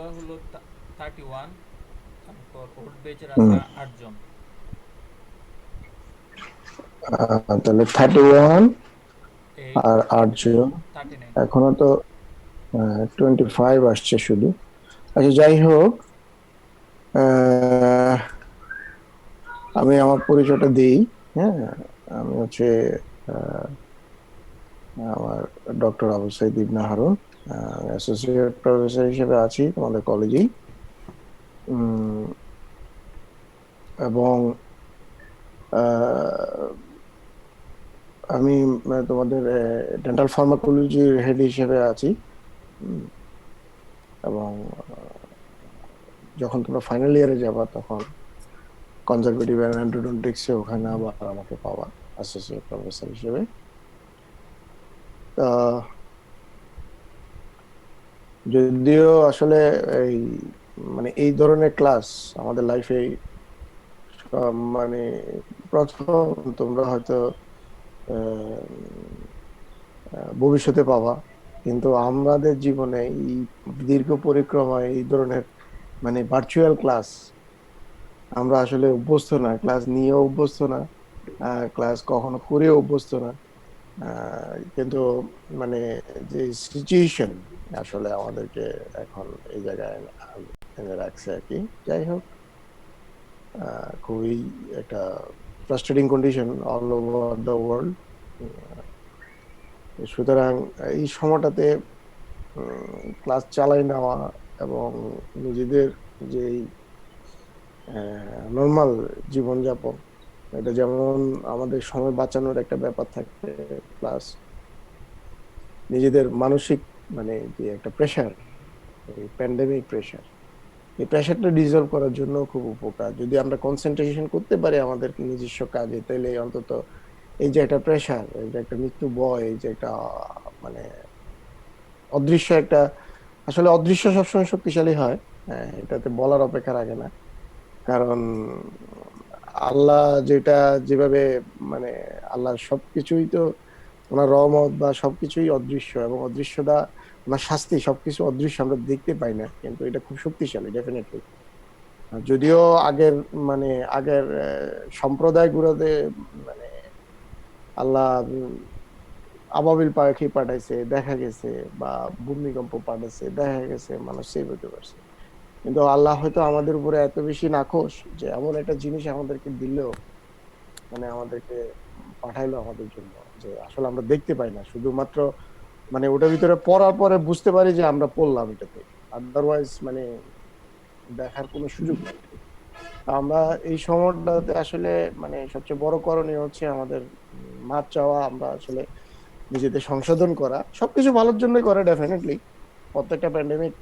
আমরা হলো 31, তারপর ওল্ড ব্যাচের হুম। আছে 8 জন। তাহলে 31 8, আর 8 জন। 39। এখনো তো 25 আসছে শুধু। আচ্ছা, যাই হোক, আহ, আমি আমার পরিচয়টা দিই। হ্যাঁ, আমি হচ্ছে আহ, আমার ডক্টর আবু সাইদ ইবনে হারুন, অ্যাসোসিয়েট প্রফেসর হিসেবে আছি তোমাদের কলেজেই। উম, এবং আহ, আমি তোমাদের ডেন্টাল ফার্মাকোলজির হেড হিসেবে আছি। উম, এবং যখন তোমরা ফাইনাল ইয়ারে যাবা তখন কনজারভেটিভ অ্যান্ড এন্ডোডন্টিক্সে ওখানে আবার আমাকে পাওয়া অ্যাসোসিয়েট প্রফেসর হিসেবে। তা যদিও আসলে এই মানে এই ধরনের ক্লাস আমাদের লাইফে মানে প্রথম, তোমরা হয়তো আহ, ভবিষ্যতে পাবা, কিন্তু আমাদের জীবনে এই দীর্ঘ পরিক্রমায় এই ধরনের মানে ভার্চুয়াল ক্লাস আমরা আসলে অভ্যস্ত না, ক্লাস নিয়েও অভ্যস্ত না, ক্লাস কখনো করেও অভ্যস্ত না। কিন্তু মানে যে সিচুয়েশন আসলে আমাদেরকে এখন এই জায়গায় এনে রাখছে আর কি। যাই হোক, খুবই একটা frustrating condition all over the world. সুতরাং এই সময়টাতে ক্লাস চালাই নেওয়া এবং নিজেদের যে নর্মাল জীবনযাপন, এটা যেমন আমাদের সময় বাঁচানোর একটা ব্যাপার থাকে, প্লাস নিজেদের মানসিক মানে যে একটা প্রেশার, এই প্যান্ডেমিক প্রেশার, এই প্রেশারটা ডিজলভ করার জন্য খুব উপকার। যদি আমরা কনসেন্ট্রেশন করতে পারি আমাদের নিজস্ব কাজে, তাহলে অন্তত এই যে একটা প্রেশার, এই যে একটা মৃত্যু ভয়, এই যে একটা মানে অদৃশ্য একটা, আসলে অদৃশ্য সবসময় শক্তিশালী হয়। হ্যাঁ, এটাতে বলার অপেক্ষা রাখে না। কারণ আল্লাহ যেটা যেভাবে মানে আল্লাহর সবকিছুই তো ওনার রহমত বা সবকিছুই অদৃশ্য, এবং অদৃশ্যতা ওনার শাস্তি সবকিছু অদৃশ্য, আমরা দেখতে পাই না, কিন্তু এটা খুব শক্তিশালী ডেফিনেটলি। যদিও আগের মানে আগের সম্প্রদায় গুলোতে মানে আল্লাহ আবাবিল পাখি পাঠাইছে দেখা গেছে, বা ভূমিকম্প পাঠাইছে দেখা গেছে, মানুষ সেভ হতে পারছে। কিন্তু আল্লাহ হয়তো আমাদের উপরে এত বেশি নাখোশ যে এমন একটা জিনিস আমাদেরকে দিলেও, মানে আমাদেরকে পাঠাইলো আমাদের জন্য, যে আসলে আমরা দেখতে পাই না, শুধুমাত্র মানে ওটার ভিতরে পড়ার পরে বুঝতে পারি যে আমরা পড়লাম এটাতে, আদারওয়াইজ মানে দেখার কোনো সুযোগ নাই। আমরা এই সময়টাতে আসলে মানে সবচেয়ে বড় করণীয় হচ্ছে আমাদের মাপ চাওয়া, আমরা আসলে নিজেদের সংশোধন করা, সবকিছু ভালোর জন্যই করে ডেফিনেটলি। প্রত্যেকটা প্যান্ডেমিক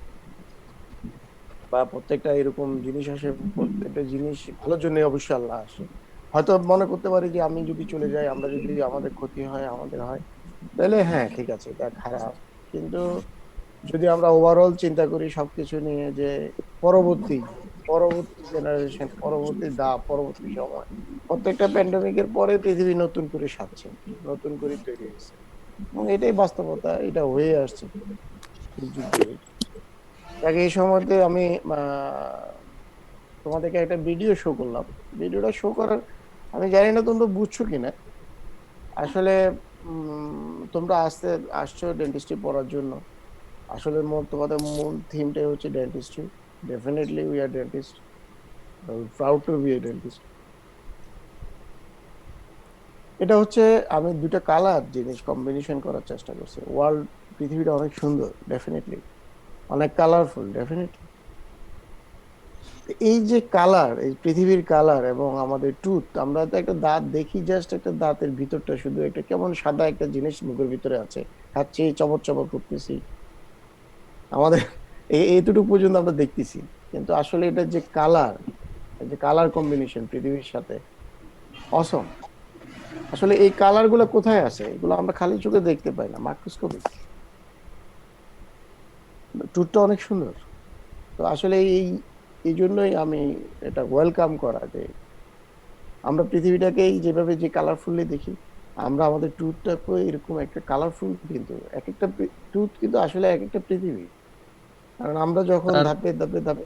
বা প্রত্যেকটা এরকম জিনিস আসে, প্রত্যেকটা জিনিস ভালোর জন্য অবশ্যই আল্লাহ আসে। হয়তো মনে করতে পারি যে আমি যদি চলে যাই, আমরা যদি আমাদের ক্ষতি হয়, আমাদের হয়, তাহলে হ্যাঁ ঠিক আছে, এটা খারাপ। কিন্তু যদি আমরা ওভারঅল চিন্তা করি সবকিছু নিয়ে, যে পরবর্তী পরবর্তী জেনারেশন, পরবর্তী পরবর্তী সময়, প্রত্যেকটা প্যান্ডেমিকের পরে পৃথিবী নতুন করে সাজছে, নতুন করে তৈরি হয়েছে, এবং এটাই বাস্তবতা, এটা হয়ে আসছে যুগ যুগ ধরে। আগে এই সময়তে আমি তোমাদেরকে একটা ভিডিও শো করলাম। ভিডিওটা শো করার, আমি জানি না তোমরা বুঝছো কিনা আসলে। তোমরা আসছো ডেন্টিস্ট্রি পড়ার জন্য। আসলে তোমাদের মূল থিমটাই হচ্ছে dentistry. Definitely we are dentist, proud to be a dentist. এটা হচ্ছে আমি দুটা কালার জিনিস কম্বিনেশন করার চেষ্টা করছি। ওয়ার্ল্ড, পৃথিবীটা অনেক সুন্দর ডেফিনেটলি, অনেক কালারফুল ডেফিনেটলি। এই যে কালার, এই পৃথিবীর কালার এবং আমাদের টুথ, আমরা তো একটা দাঁত দেখি, জাস্ট একটা দাঁতের ভিতরটা শুধু একটা কেমন সাদা একটা জিনিস মুখের ভিতরে আছে, খাচ্ছি চবর চবর করতেছি আমাদের, এইটুকু পর্যন্ত আমরা দেখতেছি। কিন্তু আসলে এটা যে কালার, যে কালার কম্বিনেশন পৃথিবীর সাথে অসম। আসলে এই কালার গুলো কোথায় আছে, এগুলো আমরা খালি চোখে দেখতে পাই না, মাইক্রোস্কোপিক। টুথটা অনেক সুন্দর। তো আসলে এই এই জন্যই আমি এটা ওয়েলকাম করা, যে আমরা পৃথিবীটাকেই যেভাবে যে কালারফুলি দেখি, আমরা আমাদের ট্যুরটাকে এরকম একটা কালারফুল, কিন্তু এক একটা ট্যুর কিন্তু আসলে এক একটা পৃথিবী। কারণ আমরা যখন স্যার ধাপে ধাপে ধাপে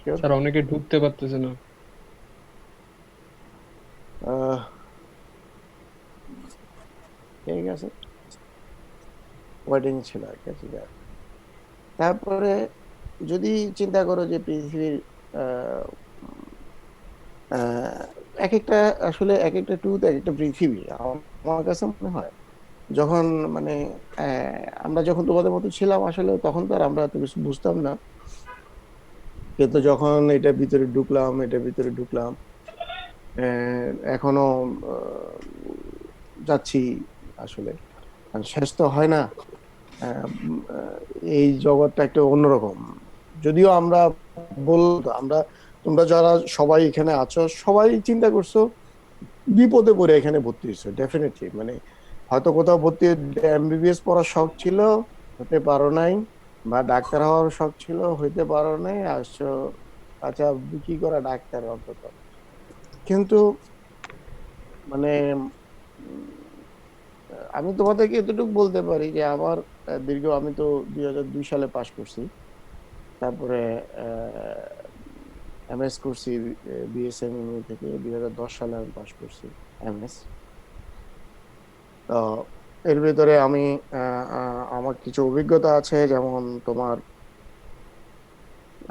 Sure. স্যার অনেকে ঢুকতে পারতেছে না। আহ, ঠিক আছে, ওয়েটিং ছিল আর কি, ঠিক আছে। তারপরে যদি চিন্তা করো যে পৃথিবীর আহ, আহ, এক একটা, আসলে এক একটা ট্যুর এক একটা পৃথিবী আমার কাছে মনে হয়। যখন মানে আমরা যখন তোমাদের মতো ছিলাম আসলে, তখন তো আর আমরা এত কিছু বুঝতাম না, কিন্তু যখন এটার ভিতরে ঢুকলাম, এখনো আহ, যাচ্ছি আসলে, আর শেষ তো হয় না। আহ, উম, আহ, এই জগৎটা একটা অন্যরকম। যদিও আমরা বলতো আমরা, তোমরা যারা সবাই এখানে আছো সবাই চিন্তা করছো বিপদে পড়ে এখানে ভর্তি হয়েছো, ডেফিনেটলি মানে হয়তো কোথাও ভর্তি এমবিবিএস পড়ার শখ ছিল, হতে পারো নাই, বা ডাক্তার হওয়ার শখ ছিল, হইতে পারো নাই, আসছো আচ্ছা কি করা ডাক্তার অন্তত। কিন্তু মানে উম, আমি তোমাদেরকে এতটুকু বলতে পারি যে আমার আমি তো 2002 সালে পাশ করছি। তারপরে এমএস করছি বিএসএমএ থেকে, 2010 সালে আমি পাশ করছি এমএস। তো এর ভিতরে আমি আমার কিছু অভিজ্ঞতা আছে, যেমন তোমার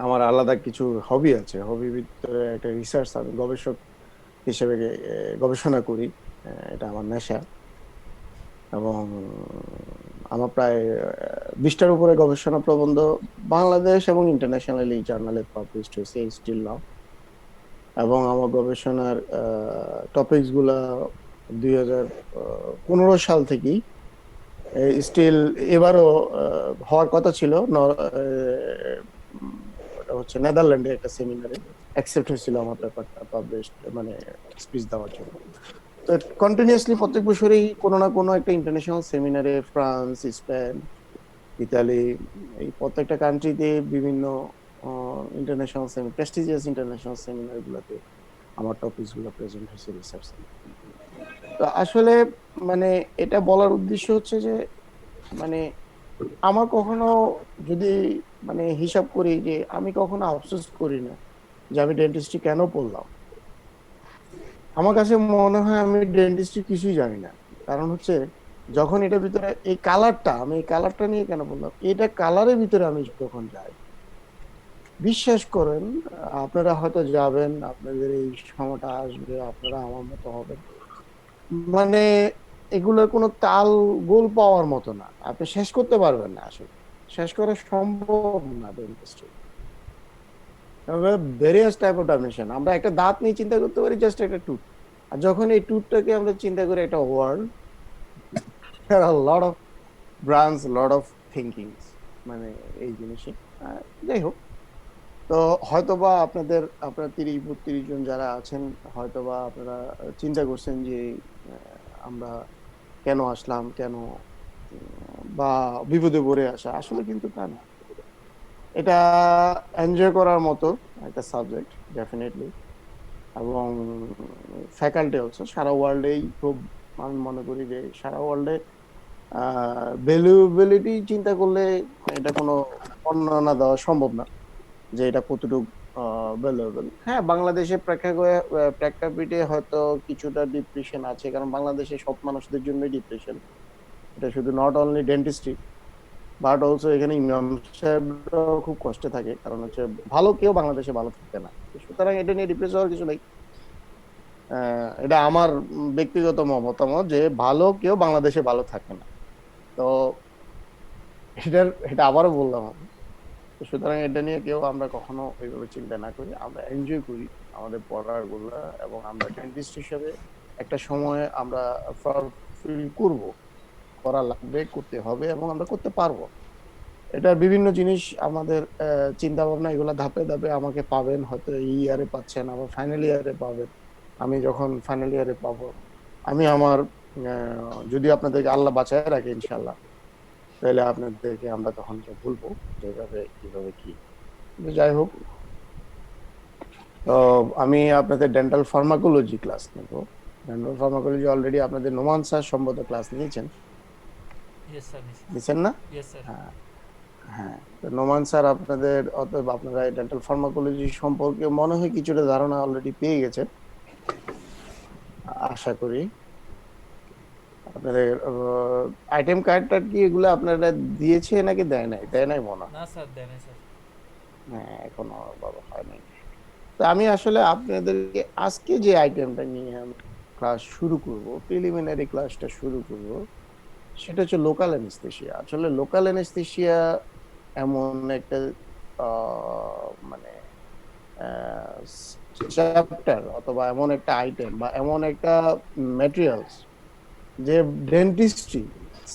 আমার আলাদা কিছু হবি আছে, হবির ভিতরে একটা রিসার্চ, আমি গবেষক হিসেবে গবেষণা করি। এটা আমার নেশা। এবং আমার প্রায় 20টার উপরে গবেষণা প্রবন্ধ বাংলাদেশ এবং ইন্টারন্যাশনালি জার্নালে পাবলিশড হয়েছে স্টিল নাও। এবং আমার গবেষণার টপিকস গুলা 2015 সাল থেকেই স্টিল, এবারও হওয়ার কথা ছিল ওটা হচ্ছে নেদারল্যান্ডে একটা সেমিনারে অ্যাকসেপ্ট হয়েছিল আমার পেপারটা পাবলিশ, মানে স্পিচ দেওয়ার জন্য। তো কন্টিনিউয়াসলি প্রত্যেক বছরই কোনো না কোনো একটা ইন্টারন্যাশনাল সেমিনারে, ফ্রান্স, স্পেন, ইতালি, এই প্রত্যেকটা কান্ট্রিতে বিভিন্ন ইন্টারন্যাশনাল প্রেস্টিজিয়াস ইন্টারন্যাশনাল সেমিনার গুলোতে আমার টপিকস গুলো প্রেজেন্ট হয়েছে রিসার্চ। তো আসলে মানে এটা বলার উদ্দেশ্য হচ্ছে যে মানে আমার কখনো যদি মানে হিসাব করি যে আমি কখনো আফসোস করি না যে আমি ডেন্টিস্ট্রি কেন পড়লাম। আমার কাছে মনে হয় আমি ডেন্টিস্ট্রি কিছুই জানি না। কারণ হচ্ছে যখন এটার ভিতরে এই কালারটা নিয়ে কেন বললাম, এটা কালারের ভিতরে আমি যখন যাই, বিশ্বাস করেন আপনারা হয়তো যাবেন, আপনাদের এই সময়টা আসবে, আপনারা আমার মতো হবেন, মানে এগুলোর কোনো তাল গোল পাওয়ার মতো না, আপনি শেষ করতে পারবেন না, আসলে শেষ করা সম্ভব না dentistry. Various type of dimension, আমরা একটা দাঁত নিয়ে চিন্তা করতে পারি জাস্ট একটা টুথ, আর যখন এই টুথটাকে আমরা চিন্তা করি একটা world, lot of branch, lot of thinkings, মানে এই জিনিসে যাই হোক। তো হয়তোবা আপনার 30-32 জন যারা আছেন, হয়তোবা আপনারা চিন্তা করছেন যে আমরা কেন আসলাম, কেন বা বিপদে পড়ে আসা, আসলে কিন্তু তা না। এটা এনজয় করার মতো একটা সাবজেক্ট ডেফিনেটলি। এবং ফ্যাকাল্টি অলসো সারা ওয়ার্ল্ডেই খুব, আমি মনে করি যে সারা ওয়ার্ল্ডে ভ্যালুয়েবিলিটি চিন্তা করলে এটা কোনো বর্ণনা দেওয়া সম্ভব না যে এটা কতটুকু ভ্যালুয়েবল। হ্যাঁ, বাংলাদেশের প্রেক্ষাপটে হয়তো কিছুটা ডিপ্রেশন আছে, কারণ বাংলাদেশে সব মানুষদের জন্য ডিপ্রেশন, এটা শুধু not only dentistry but also এখানে ইমাম সাহেবরাও খুব কষ্টে থাকে, কারণ হচ্ছে ভালো কেউ বাংলাদেশে ভালো থাকে না। সুতরাং এটা নিয়ে ডিপ্রেস হওয়ার কিছু নেই। এটা আমার ব্যক্তিগত মতামত যে ভালো কেউ বাংলাদেশে ভালো থাকে না। তো এটা আবারও বললাম আমি। তো সুতরাং এটা নিয়ে কেউ আমরা কখনো ওইভাবে চিন্তা না করি, আমরা এনজয় করি আমাদের পড়ার গুলা, এবং আমরা ডেন্টিস্ট হিসেবে একটা সময় আমরা ফিল করব, করা লাগবে, করতে হবে, এবং আমরা করতে পারবো। এটা বিভিন্ন জিনিস আমাদের চিন্তা ভাবনা, এগুলা ধাপে ধাপে আমাকে পাবেন, হয়তো এই ইয়ারে পাচ্ছেন, আবার ফাইনাল ইয়ারে পাবেন। আমি যখন ফাইনাল ইয়ারে পাবো, আমি আমার যদি আপনাদেরকে আল্লাহ বাঁচায় রাখে ইনশাল্লাহ, তাহলে আপনাদেরকে আমরা তখন বলবো যেভাবে কিভাবে কি। কিন্তু যাই হোক, তো আমি আপনাদের ডেন্টাল ফার্মাকোলজি ক্লাস নেব। ডেন্টাল ফার্মাকোলজি অলরেডি আপনাদের নোমান স্যার সম্ভবত ক্লাস নিয়েছেন, Yes, sir. Yes, নিয়েছেন না? yes, sir. হ্যাঁ, হ্যাঁ, তো নোমান স্যার আপনাদের, অতএব আপনারা ডেন্টাল ফার্মাকোলজি সম্পর্কে মনে হয় কিছুটা ধারণা অলরেডি পেয়ে গেছেন আশা করি। আপনাদের আইটেম কার্ডটা কি এগুলো আপনারা দিয়েছে নাকি দেয় নাই? দেয় নাই মনে না হয়। স্যার, দেয় নাই স্যার। হ্যাঁ, এখনো বাবা হয় নাই। তো আমি আসলে আপনাদেরকে আজকে যে আইটেমটা নিয়ে আমি ক্লাস শুরু করব, প্রিলিমিনারি ক্লাসটা শুরু করব, সেটা হচ্ছে লোকাল অ্যানেস্থেশিয়া। আসলে লোকাল অ্যানেস্থেশিয়া এমন একটা মানে চ্যাপ্টার অথবা এমন একটা আইটেম বা এমন একটা ম্যাটেরিয়ালস যে ডেন্টিস্ট্রি,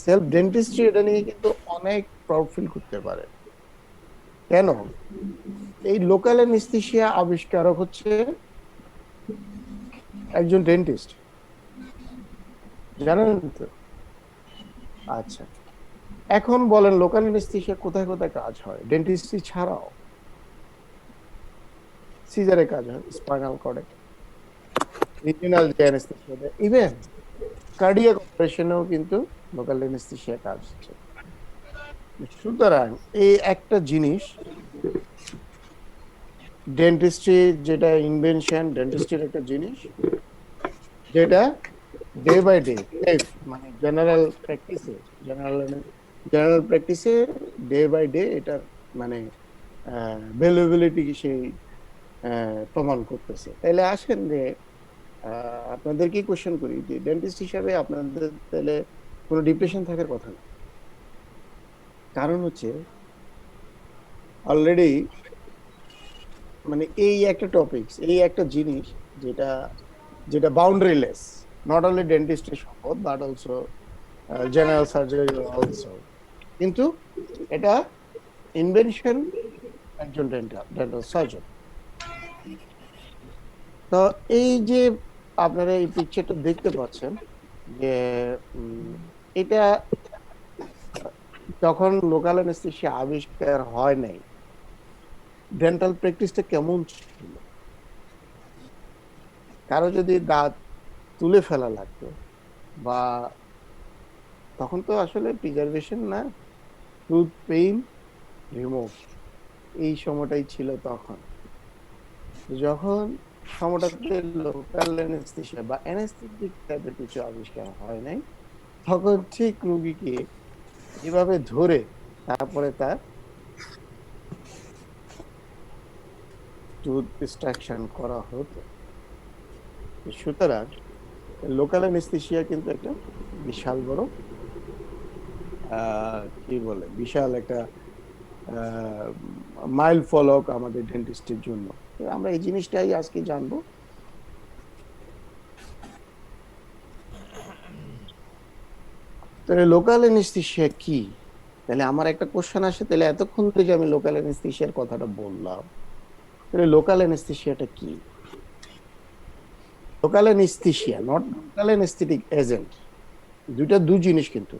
সেলফ ডেন্টিস্ট্রি এটা নিয়ে কিন্তু অনেক প্রাউড ফিল করতে পারে। কেন? এই লোকাল অ্যানেস্থেশিয়া আবিষ্কারক হচ্ছে একজন ডেন্টিস্ট, জানেন তো? আচ্ছা, এখন বলেন লোকাল অ্যানেস্থেশিয়া কোথায় কোথায় কাজ হয় ডেন্টিস্ট্রি ছাড়াও? সিজারে কাজ হয়, স্পাইনাল কর্ডে, রিজিনাল যে অ্যানেস্থেশিয়া, ইভেন কার্ডিয়াক অপারেশনেও কিন্তু লোকাল অ্যানেস্থেশিয়া কাজ হচ্ছে। সুতরাং এই একটা জিনিস, ডেন্টিস্ট্রি যেটা ইনভেনশন, ডেন্টিস্ট্রির একটা জিনিস যেটা ডে বাই ডে, মানে জেনারেল প্র্যাকটিসে ডে বাই ডে এটার মানে ভ্যালুবিলিটি সেই প্রমাণ করতেছে। তাইলে আসেন যে আপনাদের কি কোশ্চেন করি যে ডেন্টিস্ট হিসাবে আপনাদের তাহলে কোনো ডিপ্রেশন থাকার কথা না। কারণ হচ্ছে অলরেডি মানে এই একটা টপিকস, এই একটা জিনিস যেটা যেটা বাউন্ডারিলেস, নট অনলি ডেন্টিস্টের সম্পদ but also general surgery also, কিন্তু এটা ইনভেনশন একজন ডেন্টাল সার্জন। তো এই যে আপনারা এই পিকচারটা দেখতে পাচ্ছেন যে এটা যখন লোকাল অ্যানেস্থেসিয়া আবিষ্কার হয় নাই, ডেন্টাল প্র্যাকটিসটা কেমন ছিল? কারো যদি দাঁত তুলে ফেলা লাগতো বা তখন তো আসলে প্রিজার্ভেশন না, টুথ পেইন রিমুভ, এই সময়টাই ছিল তখন। যখন সময়টাতে লোকাল অ্যানেস্থেসিয়া বা অ্যানেস্থেটিক টাইপের কিছু আবিষ্কার হয় নাই, তখন ঠিক রোগীকে এভাবে ধরে তারপরে তার টুথ এক্সট্রাকশন করা হতো। সুতরাং লোকাল অ্যানেস্থেসিয়া কিন্তু একটা বিশাল বড় কি বলে, বিশাল একটা মাইল ফলক আমাদের ডেন্টিস্টের জন্য। আমরা এই জিনিসটাই আজকে জানবো। তাহলে লোকাল অ্যানেস্থেসিয়া কি? তাহলে আমার একটা কোশ্চেন আসে, তাহলে এতক্ষণ ধরে যে আমি লোকাল অ্যানেস্থেসিয়ার কথাটা বললাম, তাহলে লোকাল অ্যানেস্থেসিয়াটা কি? Local anaesthesia not local anaesthetic agent, দুইটা দুই জিনিস কিন্তু।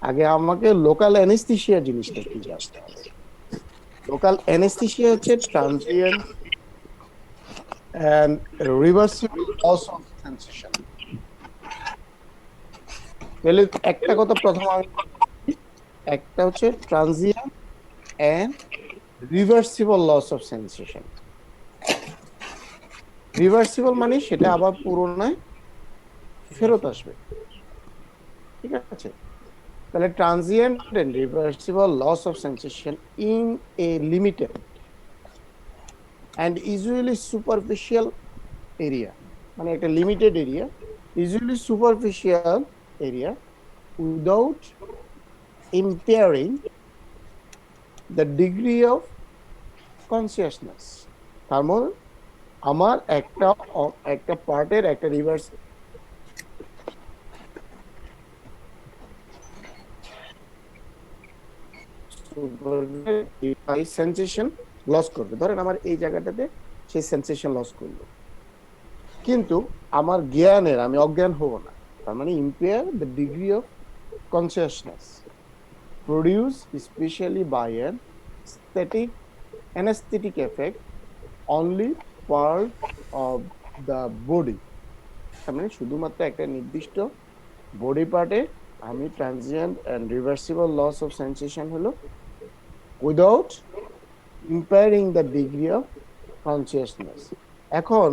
আগে আমাকে লোকাল অ্যানেস্থেসিয়া জিনিসটা কি জানতে হবে। লোকাল অ্যানেস্থেসিয়া হচ্ছে transient and reversible loss of sensation. তাহলে একটা কথা প্রথম আমি, একটা হচ্ছে transient and reversible loss of sensation. Reversible মানে সেটা আবার পুনরায় ফেরত আসবে, ঠিক আছে? তাহলে transient and reversible loss of sensation in a limited and usually superficial area, মানে একটা limited area, usually superficial area without impairing the degree of consciousness। তার মানে আমার একটা একটা পার্টের একটা রিভার্স সেন্সেশন লস করবে। ধরেন আমার এই জায়গাটাতে সেই সেন্সেশন লস করলো, কিন্তু আমার জ্ঞানের, আমি অজ্ঞান হব না। তার মানে impair the degree of consciousness produced especially by an static anesthetic effect only part of the body। তার মানে শুধুমাত্র একটা নির্দিষ্ট বডি পার্টে আমি transient and reversible loss of sensation হলো without impairing the degree of consciousness. এখন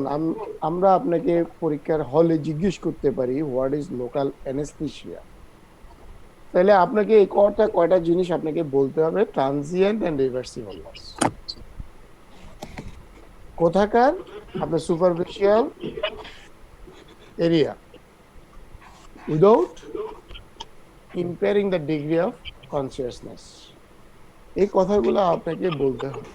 আমরা আপনাকে পরীক্ষার হলে জিজ্ঞেস করতে পারি হোয়াট ইজ লোকাল অ্যানেস্থেসিয়া, তাহলে আপনাকে এই কয়টা জিনিস আপনাকে বলতে হবে, ট্রানজিয়েন্ট এন্ড রিভার্সিবল লস। কোথাকার? আপনার superficial area, without impairing the degree of consciousness. এই কথাগুলো আপনাকে বলতে হবে।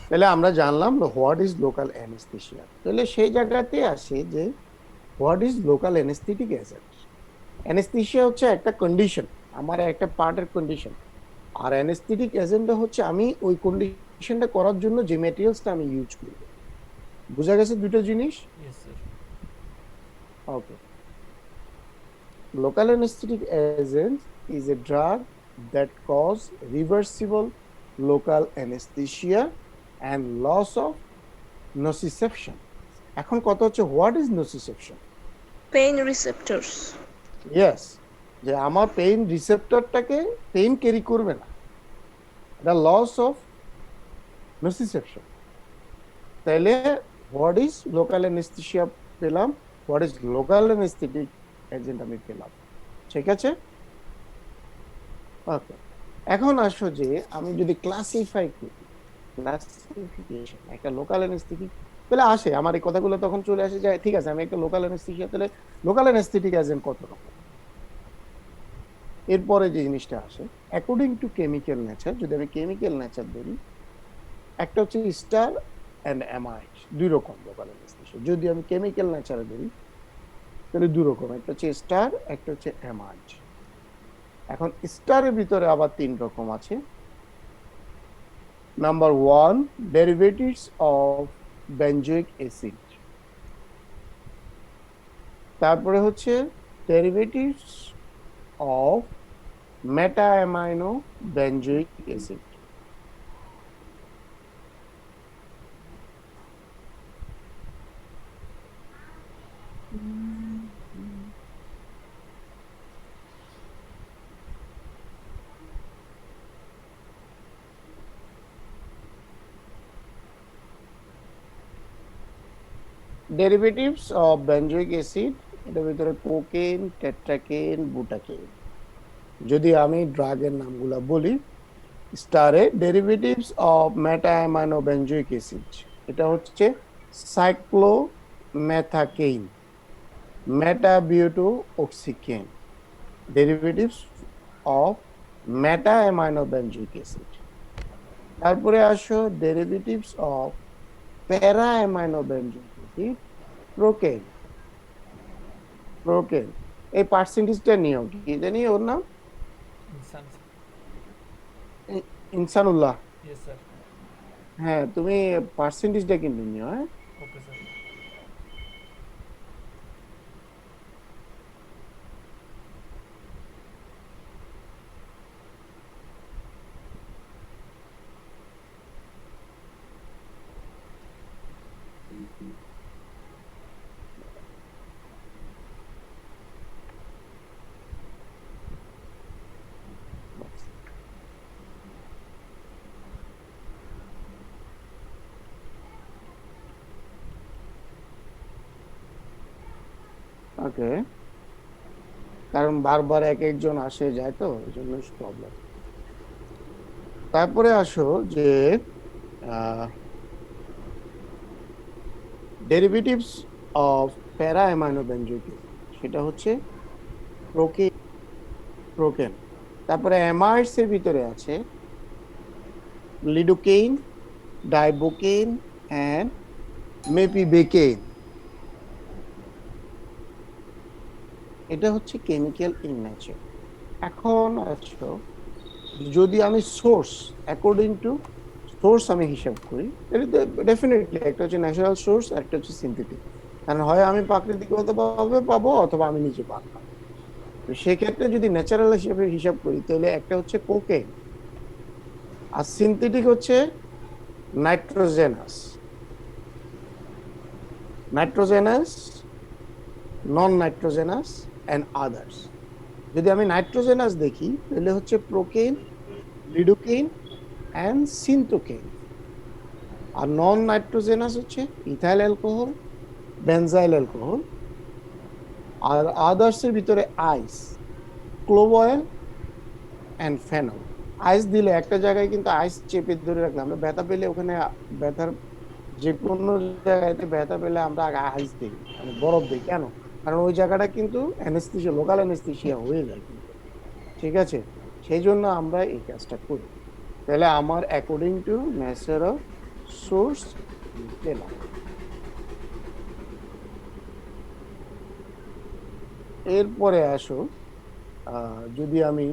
তাহলে আমরা জানলাম হোয়াট ইজ লোকাল অ্যানেস্থেসিয়া। তাহলে সেই জায়গাতে আসে যে what is local anaesthetic agent. Anaesthesia হচ্ছে একটা কন্ডিশন, আমার একটা পার্টের কন্ডিশন, আর অ্যানেস্থেটিক এজেন্টটা হচ্ছে আমি ওই কন্ডিশনটা করার জন্য যে ম্যাটেরিয়ালসটা আমি ইউজ করব। বুঝা গেছে দুটো জিনিস? Yes, sir. Okay. Local anesthetic agent is a drug that cause reversible local anesthesia and loss of nociception. এখন কথা হচ্ছে what is nociception? Pain receptors. Yes, যে আমার পেইন রিসেপ্টরটাকে পেইন ক্যারি করবে না, এটা লস অফ nociception। তাহলে হোয়াট ইজ লোকাল অ্যানেস্থেসিয়া পেলাম, what is local anaesthetic agent আমি পেলাম। ঠিক আছে? ওকে। এখন আসো যে আমি যদি ক্লাসিফাই করি, ক্লাসিফিকেশন একটা লোকাল অ্যানেস্থেটিক তাহলে আসে আমার এই কথাগুলো তখন চলে আসে যায়, ঠিক আছে আমি একটা লোকাল অ্যানেস্থেসিয়া, তাহলে লোকাল অ্যানেস্থেটিক এজেন্ট কত রকম? এরপরে যে জিনিসটা আসে অ্যাকর্ডিং টু কেমিক্যাল নেচার, যদি আমি কেমিক্যাল নেচার ধরি, একটা হচ্ছে স্টার অ্যান্ড অ্যামাইড, দুই রকম লোকাল অ্যানেস্থেসিয়া। যদি আমি কেমিক্যাল নেচারে ধরি তাহলে দুই রকম, একটা হচ্ছে স্টার, একটা হচ্ছে অ্যামাইড। এখন স্টারের ভিতরে আবার তিন রকম আছে। Number one, derivatives of benzoic acid. তারপরে হচ্ছে derivatives of meta amino benzoic acid. Derivatives of benzoic acid, এটার ভিতরে কোকেন, টেট্রাকেন, বুটাকেন। যদি আমি ড্রাগের নামগুলো বলি, স্টারে derivatives of meta amino benzoic acid, এটা হচ্ছে cyclomethycaine, metabutoxycaine, derivatives of meta amino benzoic acid. তারপরে আসো derivatives of para amino benzoic acid, procaine. Procaine এই পার্সেন্টেজটা নিয়ম কি জানি ওর নাম? Insan, sir. ইনসানুল্লাহ। Yes, sir. হ্যাঁ, তুমি পার্সেন্টেজটা কিন্তু নিও। হ্যাঁ, Okay, sir. ওকে। কারণ বারবার এক একজন আসে যায় তো এই জন্য প্রবলেম। তারপরে আসো যে derivatives of para amino benzoic acid, সেটা হচ্ছে প্রোকেন। প্রোকেন। তারপরে অ্যামাইডস এর ভিতরে আছে লিডোকেইন, ডাইবোকেইন এন্ড মেপিবেকেইন। এটা হচ্ছে কেমিক্যাল ইন নেচার। এখন আসো যদি আমি সোর্স অ্যাকর্ডিং টু সোর্স আমি হিসাব করি, তাহলে ডেফিনেটলি একটা হচ্ছে ন্যাচারাল সোর্স, একটা হচ্ছে সিনথেটিক। কারণ হয় আমি প্রাকৃতিকভাবে পাবো অথবা আমি নিজে পাবো। তো সেক্ষেত্রে যদি ন্যাচারাল হিসেবে হিসাব করি তাহলে একটা হচ্ছে কোকেন, আর সিনথেটিক হচ্ছে nitrogenous, nitrogenous, non nitrogenous and others. যদি আমি নাইট্রোজেনাস দেখি তাহলে হচ্ছে প্রোকেইন, লিডোকেইন অ্যান্ড সিনটোকেইন। আর নন নাইট্রোজেনাস হচ্ছে ইথাইল অ্যালকোহল, বেনজাইল অ্যালকোহল। আর আদার্স এর ভিতরে ice, clove oil and phenol. Ice দিলে একটা জায়গায় কিন্তু আইস চেপে ধরে রাখলে আমরা ব্যথা পেলে ওখানে ব্যথার যে কোনো জায়গাতে ব্যথা পেলে আমরা আগে আইস দিই, মানে বরফ দিই। কেন? কারণ ওই জায়গাটা কিন্তু অ্যানেস্থেসিয়া, লোকাল অ্যানেস্থেসিয়া হয়ে যায় কিন্তু। ঠিক আছে, সেই জন্য আমরা এই কাজটা করি। তাহলে আমার according to nature of swords পেলাম। এরপরে আসো, যদি আমি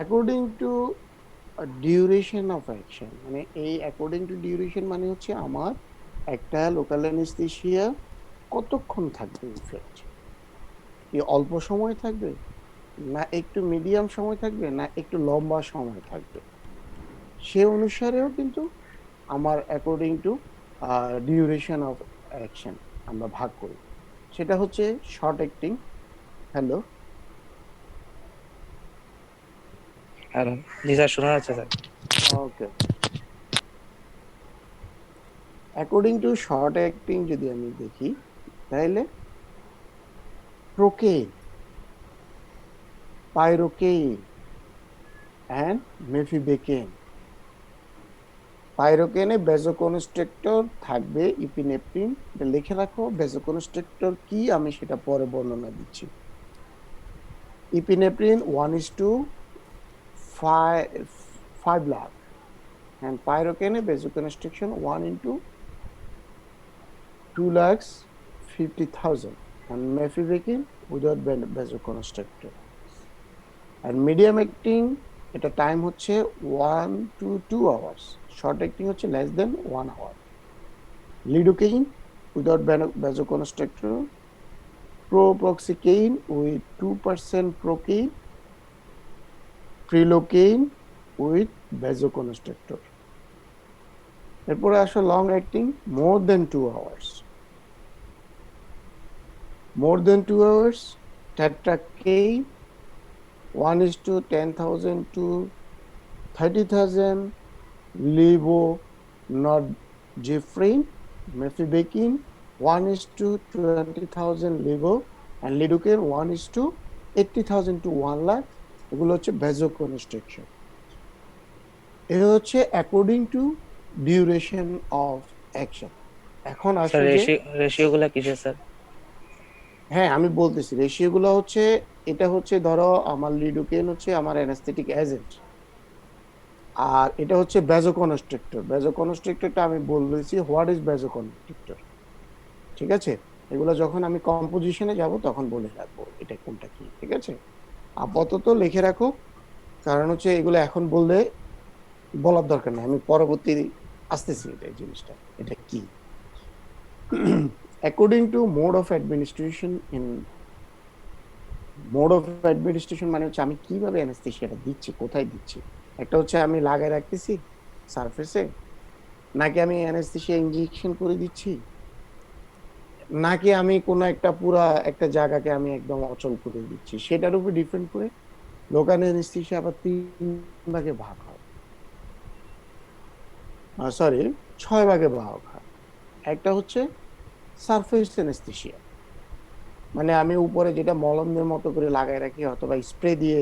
according to duration of action, মানে এই অ্যাকর্ডিং টু ডিউরেশন মানে হচ্ছে আমার একটা লোকাল অ্যানেস্থেসিয়া কতক্ষণ থাকবে ইফেক্ট, কি অল্প সময় থাকবে, না একটু মিডিয়াম সময় থাকবে, না একটু লম্বা সময় থাকবে। সে অনুসারেও কিন্তু আমার according to duration of action আমরা ভাগ করি। সেটা হচ্ছে শর্ট অ্যাক্টিং। হ্যালো, হ্যালো, জি স্যার, শোনা যাচ্ছে sir. Okay. According to short acting যদি আমি দেখি তাহলে প্রোকেইন, পাইরোকেইন অ্যান্ড মেফিবেকেন। পাইরোকেনে ভ্যাসোকনস্ট্রিক্টর থাকবে, ইপিনেফ্রিন। লিখে রাখো ভ্যাসোকনস্ট্রিক্টর কি, আমি সেটা পরে বর্ণনা দিচ্ছি। Epinephrine 1:5 lakh, and pyroquine vasoconstriction 1:2,50,000, and mefibekine without vasoconstrictor. And medium acting এটা টাইম হচ্ছে 1 to 2 hours, short acting হচ্ছে less than 1 hour. Lidocaine without vasoconstrictor, proproxicane with 2% procaine, prilocaine with vasoconstrictor. এরপরে আসো long acting, more than 2 hours, more than 2 hours, tetracaine 1:10,000 to 30,000, levonordefrin, mepivacaine 1:20,000 levo, and lidocaine 1:80,000 to 1 lakh। এগুলো হচ্ছে vasoconstriction. এটা হচ্ছে according to duration of action. এখন sir, আসলে রেশিওগুলো কিসের স্যার? হ্যাঁ, আমি বলতেছি রেশিওগুলো হচ্ছে, এটা হচ্ছে ধরো আমার লিডোকেইন হচ্ছে আমার অ্যানাস্থেটিক এজেন্ট, আর এটা হচ্ছে ভ্যাসোকনস্ট্রিক্টর। ভ্যাসোকনস্ট্রিক্টরটা আমি বলেছি হোয়াট ইজ ভ্যাসোকনস্ট্রিক্টর। ঠিক আছে, এগুলো যখন আমি কম্পোজিশনে যাব তখন বলে রাখবো এটা কোনটা কি। ঠিক আছে, আপাতত লিখে রাখো, কারণ হচ্ছে এগুলো এখন বললে বলার দরকার নেই, আমি পরবর্তী আসতেছি এটা জিনিসটা এটা কি। According to mode of administration, in mode of administration মানে হচ্ছে আমি কিভাবে অ্যানেস্থেসিয়াটা দিচ্ছি, কোথায় দিচ্ছি। একটা হচ্ছে আমি লাগায় রাখতেছি সারফেসে, নাকি আমি অ্যানেস্থেসিয়া ইনজেকশন করে দিচ্ছি, নাকি আমি কোনো একটা পুরা একটা জায়গাকে আমি একদম অচল করে দিচ্ছি, সেটার উপর ডিপেন্ড করে লোকাল অ্যানেস্থেসিয়া আবার 3 ভাগে ভাগ হয়, সরি 6 ভাগে ভাগ হয়। একটা হচ্ছে সারফেস অ্যানেস্থেসিয়া, মানে আমি উপরে যেটা মলমের মতো করে লাগায় রাখি অথবা স্প্রে দিয়ে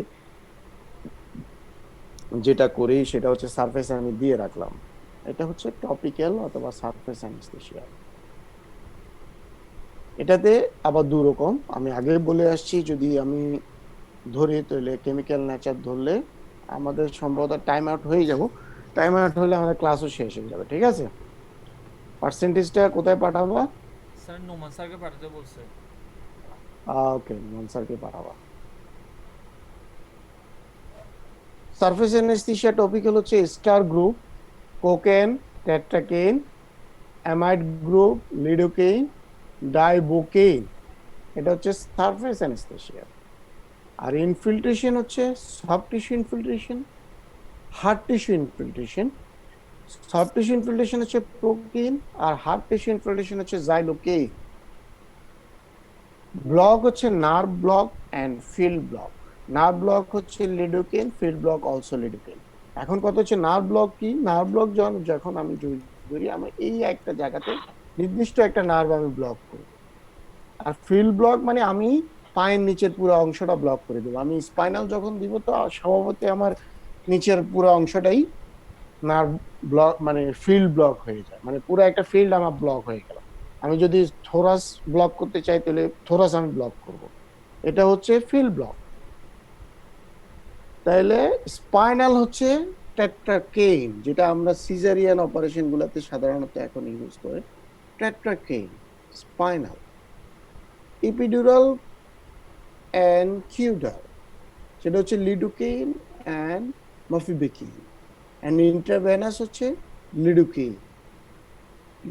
যেটা করি সেটা হচ্ছে সারফেস আমি দিয়ে রাখলাম, এটা হচ্ছে টপিক্যাল অথবা সারফেস অ্যানেস্থেসিয়া। এটাতে আবার 2 রকম, আমি আগে বলে আসছি। যদি আমি ধরি তাহলে কেমিক্যাল নেচার ধরলে আমাদের সম্ভবত টাইম আউট হয়ে যাব, টাইম আউট হলে আমাদের ক্লাসও শেষ হয়ে যাবে। ঠিক আছে, পার্সেন্টেজটা কোথায় পাঠাবা? স্যার নোমান স্যারকে পাঠাতে বলছে। ওকে, নোমান স্যারকে পাঠাবা। সারফেস অ্যানেস্থেসিয়া টপিক্যাল হচ্ছে ester group, cocaine, tetracaine, amide group, lidocaine, dibucaine. এটা হচ্ছে সারফেস অ্যানেস্থেসিয়া। আর ইনফিল্ট্রেশন হচ্ছে soft tissue infiltration, hard tissue infiltration. Soft tissue infiltration হচ্ছে প্রোকিন, আর হার্ড টিস্যু ইনফিল্ট্রেশন হচ্ছে জাইলোকেইন। ব্লক হচ্ছে nerve block and field block. Nerve block হচ্ছে lidocaine, field block also lidocaine. এখন কথা হচ্ছে নার্ভ ব্লক কি? নার্ভ ব্লক যখন আমি ধরি, আমি এই একটা জায়গাতে নির্দিষ্ট একটা নার্ভ আমি ব্লক করি। আর ফিল্ড ব্লক মানে আমি পায়ের নিচের পুরো অংশটা ব্লক করে দেবো। আমি স্পাইনাল যখন দিব তো স্বভাবতই আমার নিচের পুরো অংশটাই নার্ভ ব্লক মানে ফিল্ড ব্লক হয়ে যায়, মানে পুরো একটা ফিল্ড আমার ব্লক হয়ে গেল। আমি যদি থোরাস ব্লক করতে চাই তাহলে থোরাস আমি ব্লক করব। এটা হচ্ছে ফিল্ড ব্লক। তাহলে স্পাইনাল হচ্ছে টেট্রাকেইন, যেটা আমরা সিজারিয়ান অপারেশন গুলাতে সাধারণত এখন ইউজ করে। টেট্রাকেইন স্পাইনাল। ইপিডুরাল এন্ড কিউডাল, সেটা হচ্ছে লিডোকেইন এন্ড মফিবেকিন। এন্ড ইন্ট্রাভেনাস হচ্ছে লিডোকেইন।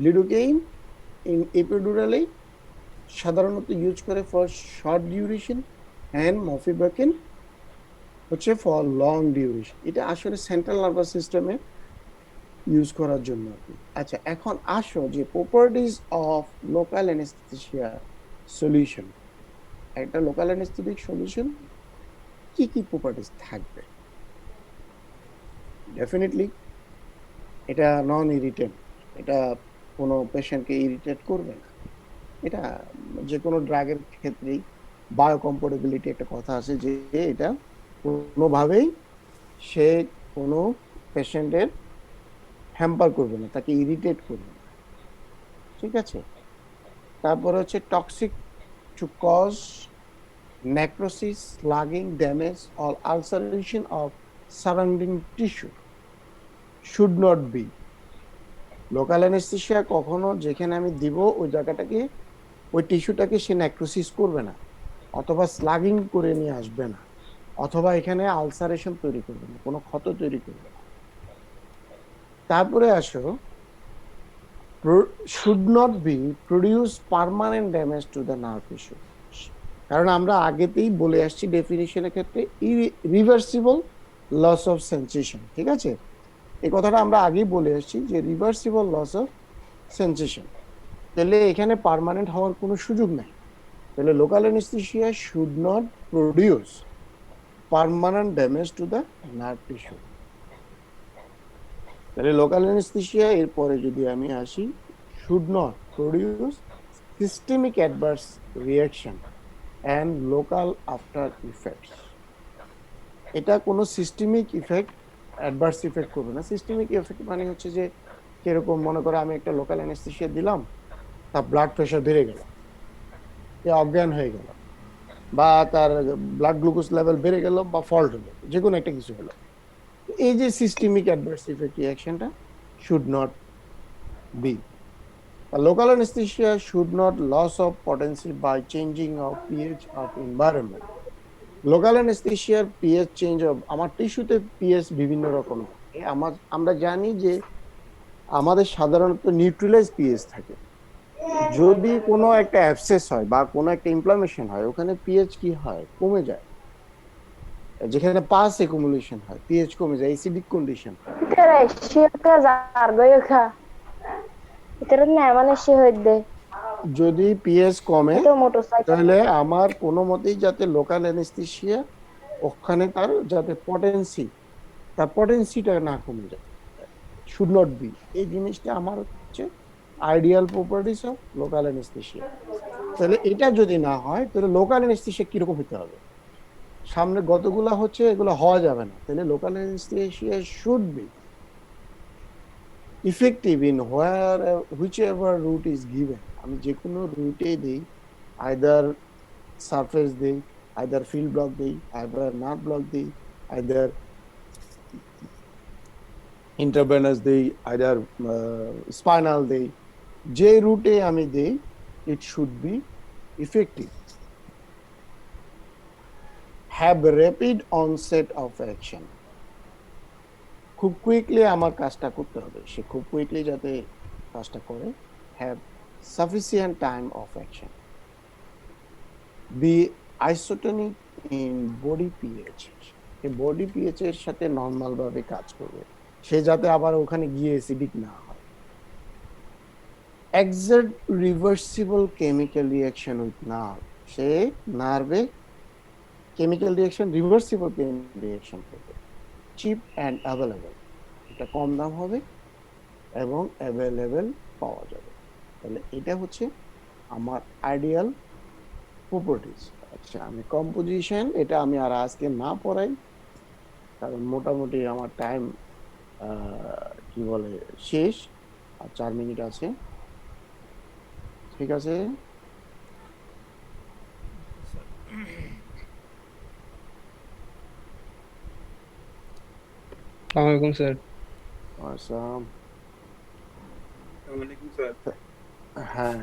লিডোকেইন ইন এপিডুরালে সাধারণত ইউজ করে ফর শর্ট ডিউরেশন, এন্ড মফিবেকিন হচ্ছে ফর লং ডিউরেশন। এটা আসলে সেন্ট্রাল নার্ভাস সিস্টেমে ইউজ করার জন্য আর কি। আচ্ছা, এখন আসো যে properties of local anaesthesia solution. একটা লোকাল অ্যানেস্থেটিক সলিউশন কি কি প্রপার্টিজ থাকবে? ডেফিনেটলি এটা নন ইরিটেন্ট, এটা কোনো পেশেন্টকে ইরিটেট করবে না। এটা যে কোনো ড্রাগের ক্ষেত্রেই বায়োকম্পেটেবিলিটি একটা কথা আছে, যে এটা কোনোভাবেই সে কোনো পেশেন্টের হ্যাম্পার করবে না, তাকে ইরিটেট করবে না। ঠিক আছে। তারপরে হচ্ছে toxic to cause necrosis, slugging, damage, or ulceration of surrounding tissue should not be. Local anaesthesia কখনো যেখানে আমি দিব ওই জায়গাটাকে, ওই টিস্যুটাকে সে নেক্রোসিস করবে না, অথবা স্লাগিং করে নিয়ে আসবে না, অথবা এখানে আলসারেশন তৈরি করবে না, কোনো ক্ষত তৈরি করবে না। তারপরে আসো should not be produce permanent damage to the nerve tissue, কারণ আমরা আগেতেই বলে আসছি ডেফিনিশনের ক্ষেত্রে রিভার্সিবল লস অফ সেন্সেশন। ঠিক আছে, এই কথাটা আমরা আগেই বলে আসছি যে রিভার্সিবল লস অফ সেন্সেশন। তাহলে এখানে পার্মানেন্ট হওয়ার কোনো সুযোগ নাই। তাহলে local anaesthesia should not produce permanent damage to the nerve tissue. তাহলে লোকাল অ্যানেস্থেসিয়া এরপরে যদি আমি আসি, should not produce systemic adverse reaction and local after effects. এটা কোনো সিস্টেমিক ইফেক্ট অ্যাডভার্স ইফেক্ট করবে না। সিস্টেমিক ইফেক্ট মানে হচ্ছে যে কিরকম, মনে করো আমি একটা লোকাল অ্যানেস্থেসিয়া দিলাম, তার ব্লাড প্রেশার বেড়ে গেল, সে অজ্ঞান হয়ে গেল, বা তার ব্লাড গ্লুকোজ লেভেল বেড়ে গেল, বা ফল্ট হলো, যে কোনো একটা কিছু হলো। এই যে সিস্টেমিক অ্যাডভার্স ইফেক্ট রিঅ্যাকশনটা should not be. Local anesthesia should not loss of potency by changing of pH of environment. Local anesthesia pH change of আমার টিস্যুতে pH বিভিন্ন রকম থাকে। আমরা জানি যে আমাদের সাধারণত নিউট্রালাইজ pH থাকে। যদি কোনো একটা অ্যাবসেস হয় বা কোনো একটা ইনফ্লামেশন হয়, ওখানে pH কি হয়? কমে যায়। যেখানে পাস অ্যাকুমুলেশন হয়, pH কমে যায়, অ্যাসিডিক কন্ডিশন। যদি পিএস কমে তাহলে আমার কোনো মতেই যাতে লোকাল অ্যানেস্থেসিয়া ওখানে তার যাতে পটেন্সিটা না কমে যায়, শুড নট বি। এই জিনিসটা আমার হচ্ছে ideal properties of local anaesthesia. তাহলে এটা যদি না হয় তাহলে লোকাল অ্যানেস্থেসিয়া কিরকম হতে হবে? সামনে গতগুলা হচ্ছে এগুলো হওয়া যাবে না। তাহলে local anaesthesia should be effective in whichever route is given. আমি যে কোনো রুটে দেই, আইদার সারফেস দেই, আইদার ফিল্ড ব্লক দেই, আইদার নার্ভ ব্লক দেই, আইদার ইন্টারভেনাস দেই, আইদার স্পাইনাল দেই, যে রুটে আমি দেই, it should be effective, have rapid onset of action. খুব কুইকলি আমার কাজটা করতে হবে, সে খুব কুইকলি যাতে কাজটা করে, have sufficient time of action, be isotonic in body pH, এই বডি পিএইচ এর সাথে নর্মাল ভাবে কাজ করবে, সে যাতে আবার ওখানে গিয়ে অ্যাসিডিক না হয়। Exert reversible chemical reaction with nerve, সে নার্ভে chemical reaction, reversible chemical reaction করবে। চিপ অ্যান্ড অ্যাভেলেবল, এটা কম দাম হবে এবং অ্যাভেলেবল পাওয়া যাবে। তাহলে এটা হচ্ছে আমার আইডিয়াল প্রপার্টিজ। আচ্ছা, আমি কম্পোজিশন এটা আমি আর আজকে না পড়াই, কারণ মোটামুটি আমার টাইম কি বলে শেষ, আর 4 মিনিট আছে। ঠিক আছে, আসসালামু আলাইকুম স্যার। আচ্ছা, ওয়ালাইকুম স্যার। হ্যাঁ